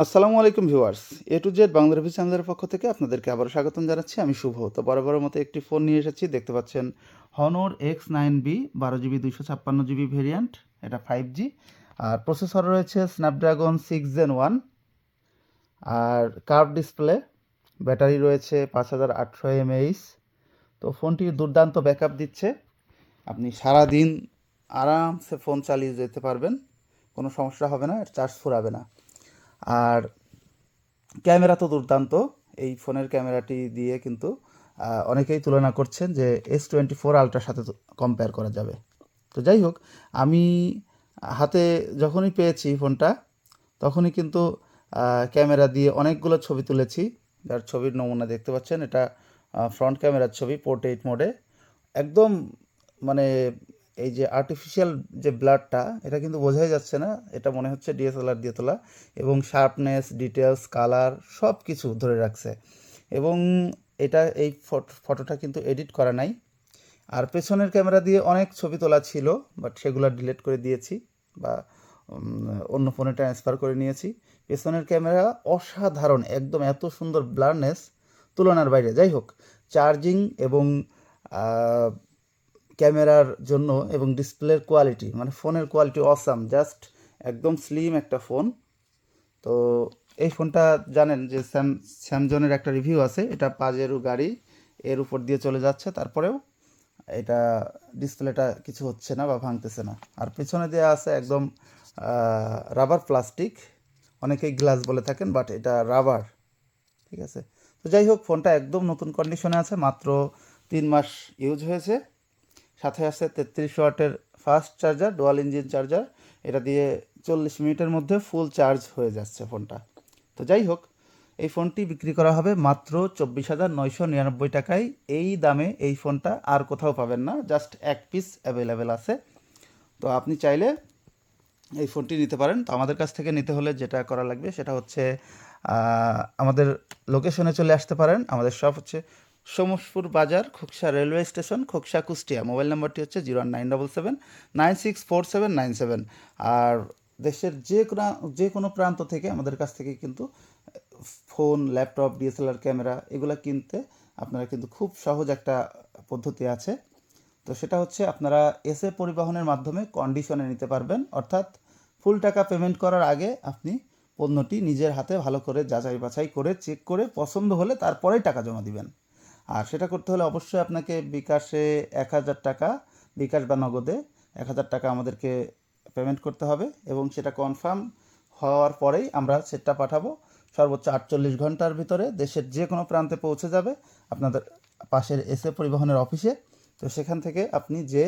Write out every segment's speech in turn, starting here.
আসসালামু আলাইকুম viewers. A to Z Bangla review চ্যানেলের পক্ষ থেকে আপনাদেরকে আবারও স্বাগতম জানাচ্ছি। আমি শুভ। তো বরাবরের মতো একটি ফোন নিয়ে এসেছি। দেখতে পাচ্ছেন Honor X9B 12GB 256GB variant. এটা 5G আর প্রসেসর রয়েছে স্ন্যাপড্রাগন 6 Gen 1 আর কার্ভ ডিসপ্লে। ব্যাটারি রয়েছে 5800 mAh। তো ফোনটি দুর্দান্ত ব্যাকআপ দিচ্ছে। আপনি সারাদিন আরামসে ফোন চালিয়ে যেতে পারবেন, কোনো সমস্যা হবে না, চার্জ ফুরাবে না। আর ক্যামেরা তো দুর্দান্ত। এই ফোনের ক্যামেরাটি দিয়ে কিন্তু অনেকেই তুলনা করছেন যে S24 আলট্রার সাথে কম্পেয়ার করা যাবে। তো যাই হোক, আমি হাতে যখনই পেয়েছি ফোনটা তখনই কিন্তু ক্যামেরা দিয়ে অনেকগুলো ছবি তুলেছি। যার ছবির নমুনা দেখতে পাচ্ছেন, এটা ফ্রন্ট ক্যামেরার ছবি পোর্ট্রেট মোডে। একদম মানে এই যে আর্টিফিশিয়াল যে ব্লারটা, এটা কিন্তু বোঝাই যাচ্ছে না, এটা মনে হচ্ছে ডিএসএলআর দিয়ে তোলা। এবং শার্পনেস, ডিটেলস, কালার সব কিছু ধরে রাখছে। এবং এটা এই ফটোটা কিন্তু এডিট করা নাই। আর পেছনের ক্যামেরা দিয়ে অনেক ছবি তোলা ছিল, বাট সেগুলো ডিলিট করে দিয়েছি বা অন্য ফোনে ট্রান্সফার করে নিয়েছি। পেছনের ক্যামেরা অসাধারণ, একদম এত সুন্দর ব্লারনেস, তুলনার বাইরে। যাই হোক, চার্জিং এবং ক্যামেরার জন্য এবং ডিসপ্লের কোয়ালিটি, মানে ফোনের কোয়ালিটি অসাম, জাস্ট একদম স্লিম একটা ফোন। তো এই ফোনটা জানেন যে স্যামসংয়ের একটা রিভিউ আছে, এটা পাজেরো গাড়ি এর উপর দিয়ে চলে যাচ্ছে, তারপরেও এটা ডিসপ্লেটা কিছু হচ্ছে না বা ভাঙতেছে না। আর পেছনে দেওয়া আছে একদম রাবার প্লাস্টিক, অনেকেই গ্লাস বলে থাকেন, বাট এটা রাবার। ঠিক আছে। তো যাই হোক, ফোনটা একদম নতুন কন্ডিশনে আছে, মাত্র 3 মাস ইউজ হয়েছে। সাথে আছে 33 ওয়াটের fast charger, dual engine charger. এটা দিয়ে 40 মিনিটের মধ্যে ফুল চার্জ হয়ে যাচ্ছে ফোনটা। তো যাই হোক, এই ফোনটি বিক্রি করা হবে মাত্র 24,999 টাকায়। এই দামে এই ফোনটা আর কোথাও পাবেন না, জাস্ট এক পিস অ্যাভেলেবেল আছে। তো আপনি চাইলে এই ফোনটি নিতে পারেন। তো আমাদের কাছ থেকে নিতে হলে যেটা করা লাগবে সেটা হচ্ছে আমাদের লোকেশনে চলে আসতে পারেন। আমাদের শপ হচ্ছে সোমসপুর বাজার, Khoksa railway station, Khoksa, Kushtia. Mobile নাম্বারটি হচ্ছে 01977 964797। আর দেশের যে কোনো প্রান্ত থেকে আমাদের কাছ থেকে কিন্তু ফোন, ল্যাপটপ, ডিএসএলআর ক্যামেরা এগুলো কিনতে আপনারা কিন্তু খুব সহজ একটা পদ্ধতি আছে। তো সেটা হচ্ছে আপনারা এসএ পরিবহনের মাধ্যমে কন্ডিশনে নিতে পারবেন, অর্থাৎ ফুল টাকা পেমেন্ট করার আগে আপনি পণ্যটি নিজের হাতে ভালো করে যাচাই বাছাই করে চেক করে পছন্দ হলে তারপরেই টাকা জমা দিবেন। আর সেটা করতে হলে অবশ্যই আপনাকে বিকাশে 1,000 টাকা, বিকাশ বা নগদে 1,000 টাকা আমাদেরকে পেমেন্ট করতে হবে, এবং সেটা কনফার্ম হওয়ার পরেই আমরা সেটটা পাঠাবো। সর্বোচ্চ 48 ঘন্টার ভিতরে দেশের যে কোনো প্রান্তে পৌঁছে যাবে আপনাদের পাশের এসএ পরিবহনের অফিসে। তো সেখান থেকে আপনি যে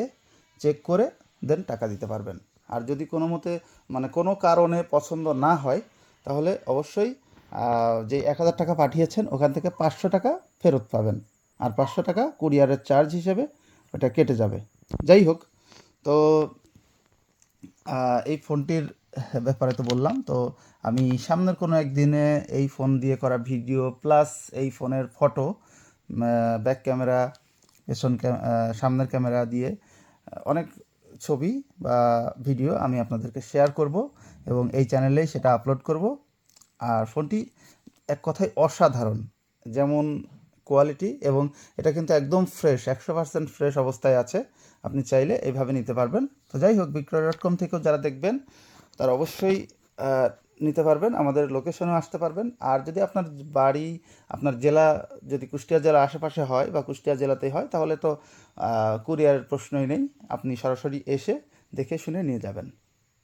চেক করে দেন টাকা দিতে পারবেন। আর যদি কোনো মতে মানে কোনো কারণে পছন্দ না হয়, তাহলে অবশ্যই যে 1,000 টাকা পাঠিয়েছেন ওখান থেকে 500 টাকা ফেরত পাবেন। আর 500 টাকা কুরিয়ারের চার্জ হিসেবে ওটা কেটে যাবে। যাই হোক, তো এই ফোনটির ব্যাপারে তো বললাম। তো আমি সামনের কোনো একদিনে এই ফোন দিয়ে করা ভিডিও প্লাস এই ফোনের ফটো, ব্যাক ক্যামেরা, সামনের ক্যামেরা দিয়ে অনেক ছবি বা ভিডিও আমি আপনাদেরকে শেয়ার করব এবং এই চ্যানেলেই সেটা আপলোড করব। আর ফোনটি এক কথায় অসাধারণ, যেমন কোয়ালিটি, এবং এটা কিন্তু একদম ফ্রেশ, 100% ফ্রেশ অবস্থায় আছে। আপনি চাইলে এইভাবে নিতে পারবেন। তো যাই হোক, বিক্রয়.com থেকেও যারা দেখবেন তারা অবশ্যই নিতে পারবেন, আমাদের লোকেশনেও আসতে পারবেন। আর যদি আপনার বাড়ি, আপনার জেলা যদি কুষ্টিয়া জেলা আশেপাশে হয় বা কুষ্টিয়া জেলাতেই হয়, তাহলে তো কুরিয়ারের প্রশ্নই নেই, আপনি সরাসরি এসে দেখে শুনে নিয়ে যাবেন।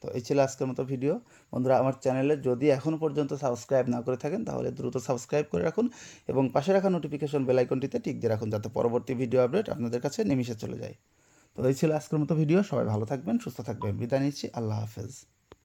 তো এই ছিল আজকের মতো ভিডিও। বন্ধুরা, আমার চ্যানেলে যদি এখনও পর্যন্ত সাবস্ক্রাইব না করে থাকেন তাহলে দ্রুত সাবস্ক্রাইব করে রাখুন এবং পাশে রাখা নোটিফিকেশন বেল আইকনটিতে টিক দিয়ে রাখুন, যাতে পরবর্তী ভিডিও আপডেট আপনাদের কাছে নিমিষে চলে যায়। তো এই ছিল আজকের মতো ভিডিও। সবাই ভালো থাকবেন, সুস্থ থাকবেন। বিদায় নিচ্ছি। আল্লাহ হাফেজ।